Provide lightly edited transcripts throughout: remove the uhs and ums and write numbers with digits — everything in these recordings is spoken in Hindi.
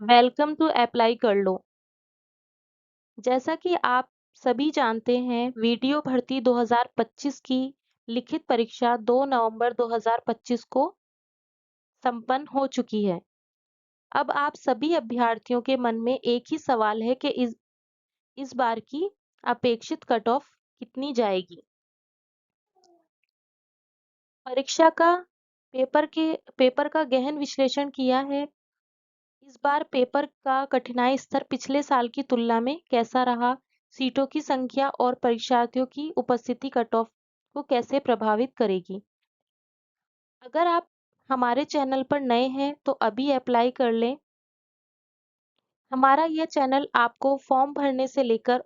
वेलकम टू अप्लाई कर लो। जैसा कि आप सभी जानते हैं, वीडियो भर्ती 2025 की लिखित परीक्षा 2 नवंबर 2025 को संपन्न हो चुकी है। अब आप सभी अभ्यर्थियों के मन में एक ही सवाल है कि इस बार की अपेक्षित कट ऑफ कितनी जाएगी। परीक्षा का पेपर का गहन विश्लेषण किया है। इस बार पेपर का कठिनाई स्तर पिछले साल की तुलना में कैसा रहा? सीटों की संख्या और परीक्षार्थियों की उपस्थिति कट ऑफ को कैसे प्रभावित करेगी? अगर आप हमारे चैनल पर नए हैं तो अभी अप्लाई कर लें। हमारा यह चैनल आपको फॉर्म भरने से लेकर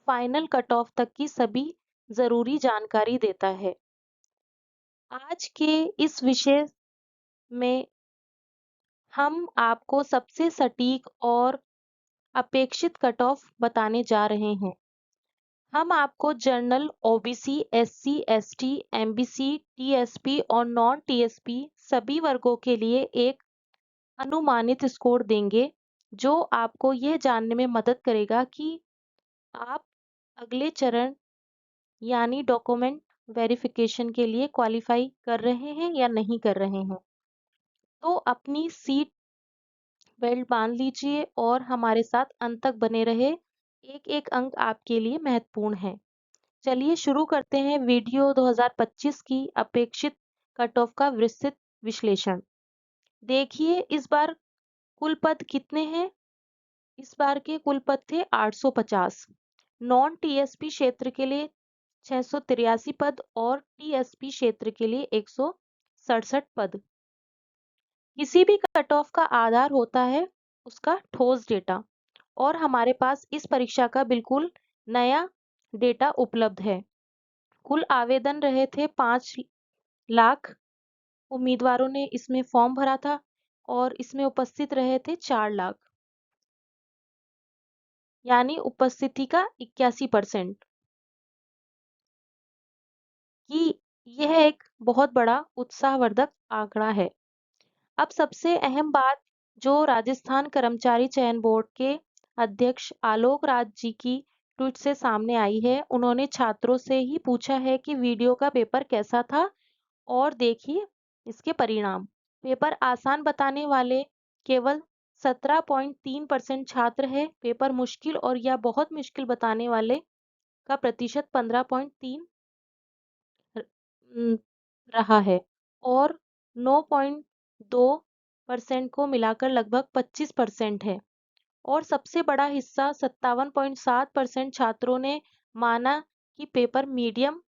फाइनल कट ऑफ तक की सभी जरूरी जानकारी देता है। आज के इस विषय में हम आपको सबसे सटीक और अपेक्षित कट ऑफ बताने जा रहे हैं। हम आपको general, OBC, SC, ST, MBC, TSP और नॉन टीएसपी सभी वर्गों के लिए एक अनुमानित स्कोर देंगे, जो आपको यह जानने में मदद करेगा कि आप अगले चरण यानी डॉक्यूमेंट वेरिफिकेशन के लिए क्वालिफाई कर रहे हैं या नहीं कर रहे हैं। तो अपनी सीट बेल्ट बांध लीजिए और हमारे साथ अंत तक बने रहे। एक एक अंक आपके लिए महत्वपूर्ण है। चलिए शुरू करते हैं वीडियो 2025 की अपेक्षित कट ऑफ का विस्तृत विश्लेषण। देखिए इस बार कुल पद कितने हैं? इस बार के कुल पद थे 850। नॉन टीएसपी क्षेत्र के लिए 683 पद और टीएसपी क्षेत्र के लिए 167 पद। किसी भी कट ऑफ का आधार होता है उसका ठोस डेटा, और हमारे पास इस परीक्षा का बिल्कुल नया डेटा उपलब्ध है। कुल आवेदन रहे थे 5 लाख उम्मीदवारों ने इसमें फॉर्म भरा था और इसमें उपस्थित रहे थे 4 लाख, यानी उपस्थिति का 81% कि यह एक बहुत बड़ा उत्साहवर्धक आंकड़ा है। अब सबसे अहम बात जो राजस्थान कर्मचारी चयन बोर्ड के अध्यक्ष आलोक राज जी की ट्वीट से सामने आई है। उन्होंने छात्रों से ही पूछा है कि वीडियो का पेपर कैसा था और देखिए इसके परिणाम। पेपर आसान बताने वाले केवल 17.3% छात्र है। पेपर मुश्किल और या बहुत मुश्किल बताने वाले का प्रतिशत 15.3 रहा है और 9.2% को मिलाकर लगभग 25% है। और सबसे बड़ा हिस्सा 57.7% छात्रों ने माना कि पेपर मीडियम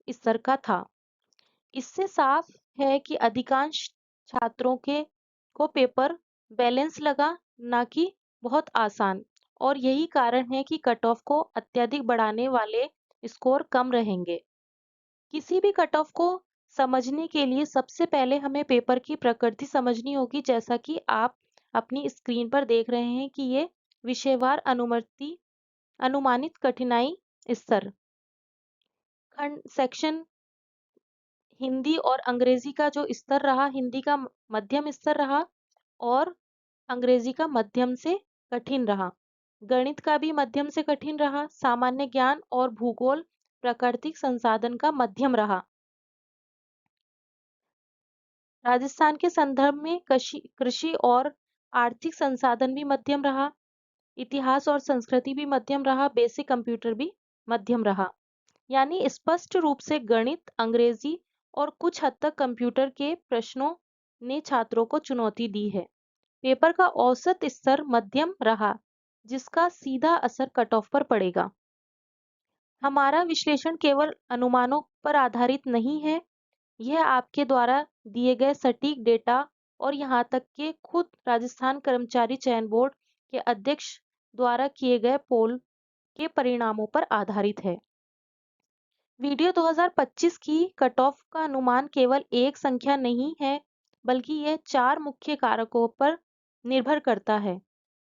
स्तर का था। इससे साफ है कि अधिकांश छात्रों को पेपर बैलेंस लगा, ना कि बहुत आसान, और यही कारण है कि कट ऑफ को अत्यधिक बढ़ाने वाले स्कोर कम रहेंगे। किसी भी कट ऑफ को समझने के लिए सबसे पहले हमें पेपर की प्रकृति समझनी होगी, जैसा कि आप अपनी स्क्रीन पर देख रहे हैं कि ये विषयवार अनुमानित कठिनाई स्तर खंड सेक्शन हिंदी और अंग्रेजी का जो स्तर रहा, हिंदी का मध्यम स्तर रहा और अंग्रेजी का मध्यम से कठिन रहा। गणित का भी मध्यम से कठिन रहा। सामान्य ज्ञान और भूगोल प्राकृतिक संसाधन का मध्यम रहा। राजस्थान के संदर्भ में कृषि और आर्थिक संसाधन भी मध्यम रहा। इतिहास और संस्कृति भी मध्यम रहा। बेसिक कंप्यूटर भी मध्यम रहा। यानी स्पष्ट रूप से गणित, अंग्रेजी और कुछ हद तक कंप्यूटर के प्रश्नों ने छात्रों को चुनौती दी है। पेपर का औसत स्तर मध्यम रहा, जिसका सीधा असर कट ऑफ पर पड़ेगा। हमारा विश्लेषण केवल अनुमानों पर आधारित नहीं है, यह आपके द्वारा दिए गए सटीक डेटा और यहाँ तक कि खुद राजस्थान कर्मचारी चयन बोर्ड के अध्यक्ष द्वारा किए गए पोल के परिणामों पर आधारित है। वीडियो 2025 की कट ऑफ का अनुमान केवल एक संख्या नहीं है, बल्कि यह 4 मुख्य कारकों पर निर्भर करता है,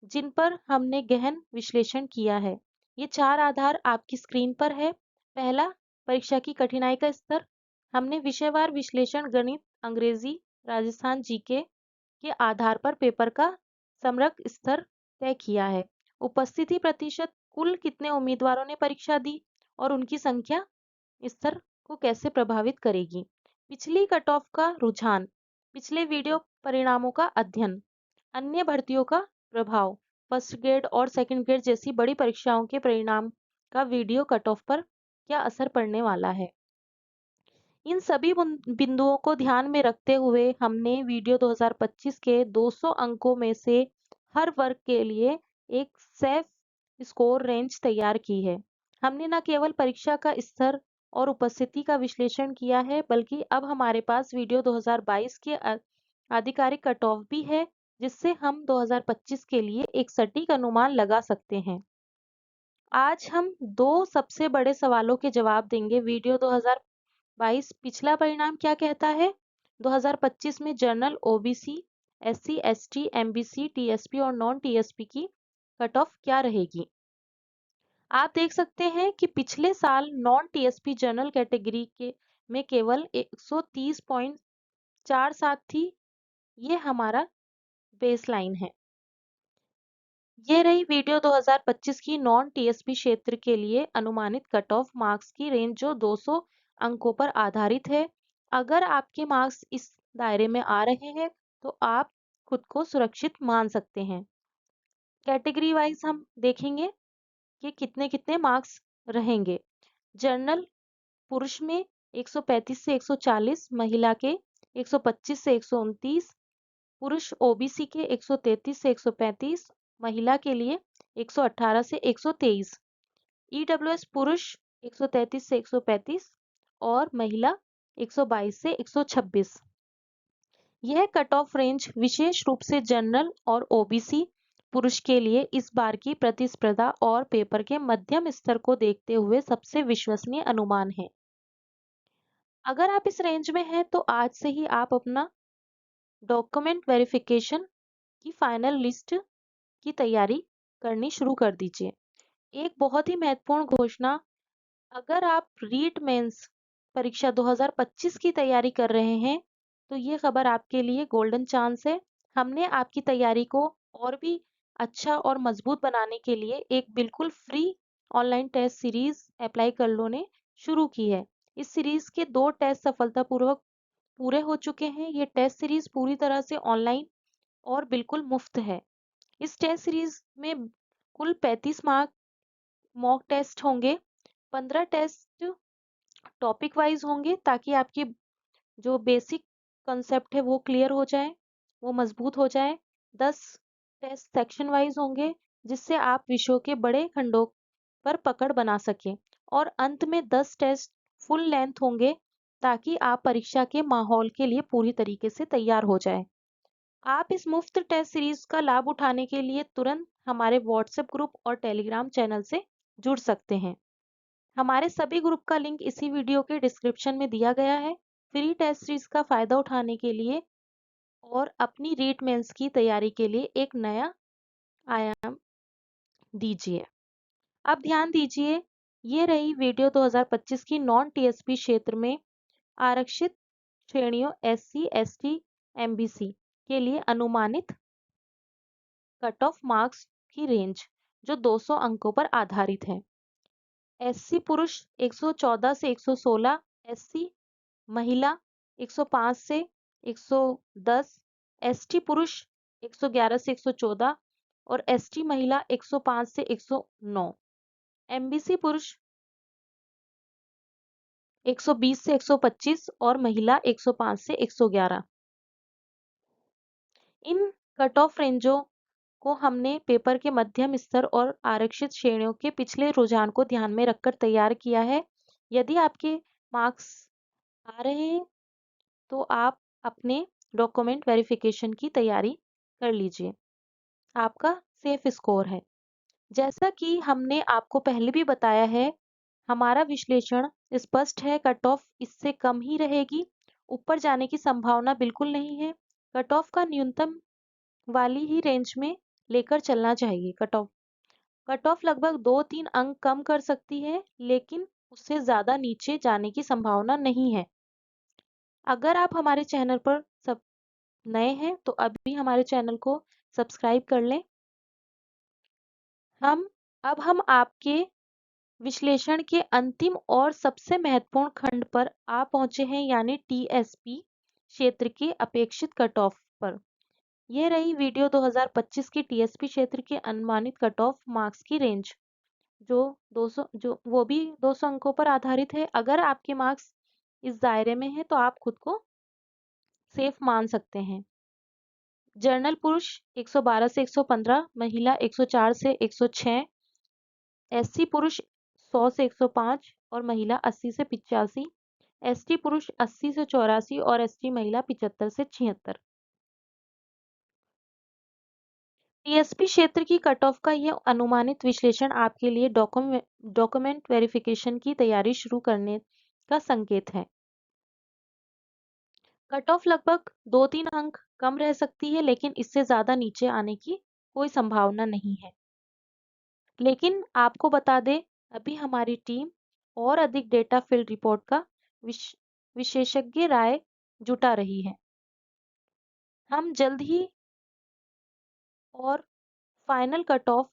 जिन पर हमने गहन विश्लेषण किया है। ये 4 आधार आपकी स्क्रीन पर है। पहला, परीक्षा की कठिनाई का स्तर। हमने विषयवार विश्लेषण गणित, अंग्रेजी, राजस्थान जीके के आधार पर पेपर का समरक स्तर तय किया है। उपस्थिति प्रतिशत, कुल कितने उम्मीदवारों ने परीक्षा दी और उनकी संख्या स्तर को कैसे प्रभावित करेगी। पिछली कट ऑफ का रुझान, पिछले वीडियो परिणामों का अध्ययन, अन्य भर्तियों का प्रभाव, फर्स्ट ग्रेड और सेकंड ग्रेड जैसी बड़ी परीक्षाओं के परिणाम का वीडियो कट ऑफ पर क्या असर पड़ने वाला है। इन सभी बिंदुओं को ध्यान में रखते हुए हमने वीडियो 2025 के 200 अंकों में से हर वर्ग के लिए एक सेफ स्कोर रेंज तैयार की है। हमने न केवल परीक्षा का स्तर और उपस्थिति का विश्लेषण किया है, बल्कि अब हमारे पास वीडियो 2022 के आधिकारिक कट ऑफ भी है, जिससे हम 2025 के लिए एक सटीक अनुमान लगा सकते हैं। आज हम दो सबसे बड़े सवालों के जवाब देंगे। वीडियो 2022 पिछला परिणाम क्या कहता है? 2025 में general, OBC, SC, ST, MBC, TSP और नॉन टीएसपी की कट ऑफ क्या रहेगी? आप देख सकते हैं कि पिछले साल नॉन टीएसपी जनरल कैटेगरी के में केवल 130.47 थी। ये हमारा बेसलाइन है। ये रही वीडियो 2025 की नॉन टीएसपी क्षेत्र के लिए अनुमानित कट ऑफ मार्क्स की रेंज, जो 200 अंकों पर आधारित है। अगर आपके मार्क्स इस दायरे में आ रहे हैं तो आप खुद को सुरक्षित मान सकते हैं। कैटेगरी वाइज हम देखेंगे कि कितने कितने मार्क्स रहेंगे। जनरल पुरुष में 135 से 140, महिला के 125 से 129, पुरुष ओबीसी के 133 से 135, महिला के लिए 118 से 123, ईडब्ल्यूएस पुरुष 133 से 135 और महिला 122 से 126। यह कट ऑफ रेंज विशेष रूप से जनरल और ओबीसी पुरुष के लिए इस बार की प्रतिस्पर्धा और पेपर के मध्यम स्तर को देखते हुए सबसे विश्वसनीय अनुमान है। अगर आप इस रेंज में हैं तो आज से ही आप अपना डॉक्यूमेंट वेरिफिकेशन की फाइनल लिस्ट की तैयारी करनी शुरू कर दीजिए। एक बहुत ही महत्वपूर्ण घोषणा, अगर आप रीट मेंस परीक्षा 2025 की तैयारी कर रहे हैं तो ये खबर आपके लिए गोल्डन चांस है। हमने आपकी तैयारी को और भी अच्छा और मजबूत बनाने के लिए एक बिल्कुल free online test series apply कर लो ने शुरू की है। इस सीरीज के 2 टेस्ट सफलतापूर्वक पूरे हो चुके हैं। ये टेस्ट सीरीज पूरी तरह से ऑनलाइन और बिल्कुल मुफ्त है। इस टेस्ट सीरीज में कुल 35 मॉक टेस्ट होंगे। 15 टेस्ट टॉपिक वाइज होंगे, ताकि आपकी जो बेसिक कंसेप्ट है वो क्लियर हो जाए, वो मजबूत हो जाए। 10 टेस्ट सेक्शन वाइज होंगे, जिससे आप विषयों के बड़े खंडों पर पकड़ बना सकें। और अंत में 10 टेस्ट फुल लेंथ होंगे, ताकि आप परीक्षा के माहौल के लिए पूरी तरीके से तैयार हो जाए। आप इस मुफ्त टेस्ट सीरीज का लाभ उठाने के लिए तुरंत हमारे व्हाट्सएप ग्रुप और टेलीग्राम चैनल से जुड़ सकते हैं। हमारे सभी ग्रुप का लिंक इसी वीडियो के डिस्क्रिप्शन में दिया गया है। फ्री टेस्ट सीरीज का फायदा उठाने के लिए और अपनी रीट मेंस की तैयारी के लिए एक नया आयाम दीजिए। अब ध्यान दीजिए, ये रही वीडियो 2025 की नॉन टीएसपी क्षेत्र में आरक्षित श्रेणियों एससी, एसटी, एमबीसी के लिए अनुमानित कट ऑफ मार्क्स की रेंज, जो 200 अंकों पर आधारित है। एससी पुरुष 114 से 116, एससी महिला 105 से 110, एसटी पुरुष 111 से 114 और एसटी महिला 105 से 109, एमबीसी पुरुष 120 से 125 और महिला 105 से 111। इन कट ऑफ रेंजों को हमने पेपर के मध्यम स्तर और आरक्षित श्रेणियों के पिछले रुझान को ध्यान में रखकर तैयार किया है। यदि आपके मार्क्स आ रहे हैं तो आप अपने डॉक्यूमेंट वेरिफिकेशन की तैयारी कर लीजिए। आपका सेफ स्कोर है। जैसा कि हमने आपको पहले भी बताया है, हमारा विश्लेषण स्पष्ट है, कट ऑफ इससे कम ही रहेगी, ऊपर जाने की संभावना बिल्कुल नहीं है। कट ऑफ का न्यूनतम वाली ही रेंज में लेकर चलना चाहिए। कट ऑफ लगभग 2-3 अंक कम कर सकती है, लेकिन उससे ज्यादा नीचे जाने की संभावना नहीं है। अगर आप हमारे चैनल पर सब नए हैं तो अभी हमारे चैनल को सब्सक्राइब कर लें। अब हम आपके विश्लेषण के अंतिम और सबसे महत्वपूर्ण खंड पर आ पहुंचे हैं, यानी टीएसपी क्षेत्र के अपेक्षित कट ऑफ पर। यह रही वीडियो 2025 की टीएसपी क्षेत्र के अनुमानित कट ऑफ मार्क्स की रेंज, जो वो भी 200 अंकों पर आधारित है। अगर आपके मार्क्स इस दायरे में है तो आप खुद को सेफ मान सकते हैं। जनरल पुरुष 112 से 115, महिला 104 से 106, एससी पुरुष 100 से 105 और महिला 80 से 85, एसटी पुरुष 80 से 84 और एसटी महिला 75 से 76। टीएसपी क्षेत्र की कट ऑफ का यह अनुमानित विश्लेषण आपके लिए डॉक्यूमेंट वेरिफिकेशन की तैयारी शुरू करने का संकेत है। कट ऑफ लगभग 2-3 अंक कम रह सकती है, लेकिन इससे ज्यादा नीचे आने की कोई संभावना नहीं है। लेकिन आपको बता दें, अभी हमारी टीम और अधिक डेटा फील्ड रिपोर्ट का विशेषज्ञ राय जुटा रही है। हम जल्द ही और फाइनल कट ऑफ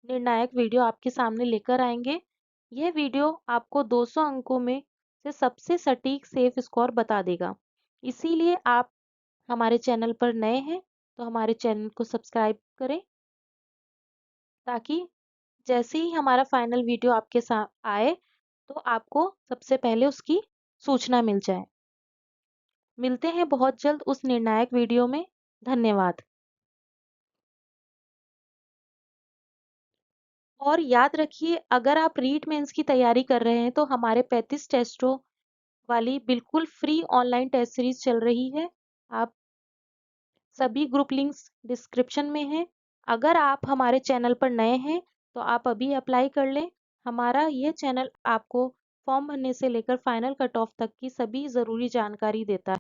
निर्णायक वीडियो आपके सामने लेकर आएंगे। यह वीडियो आपको 200 अंकों में से सबसे सटीक सेफ स्कोर बता देगा। इसीलिए आप हमारे चैनल पर नए हैं तो हमारे चैनल को सब्सक्राइब करें, ताकि जैसे ही हमारा फाइनल वीडियो आपके साथ आए तो आपको सबसे पहले उसकी सूचना मिल जाए। मिलते हैं बहुत जल्द उस निर्णायक वीडियो में। धन्यवाद। और याद रखिए, अगर आप रीट मेंस की तैयारी कर रहे हैं तो हमारे 35 टेस्टों वाली बिल्कुल फ्री ऑनलाइन टेस्ट सीरीज चल रही है। आप सभी ग्रुप लिंक्स डिस्क्रिप्शन में हैं। अगर आप हमारे चैनल पर नए हैं तो आप अभी अप्लाई कर लें। हमारा यह चैनल आपको फॉर्म भरने से लेकर फाइनल कट ऑफ तक की सभी ज़रूरी जानकारी देता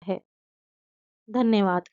है। धन्यवाद।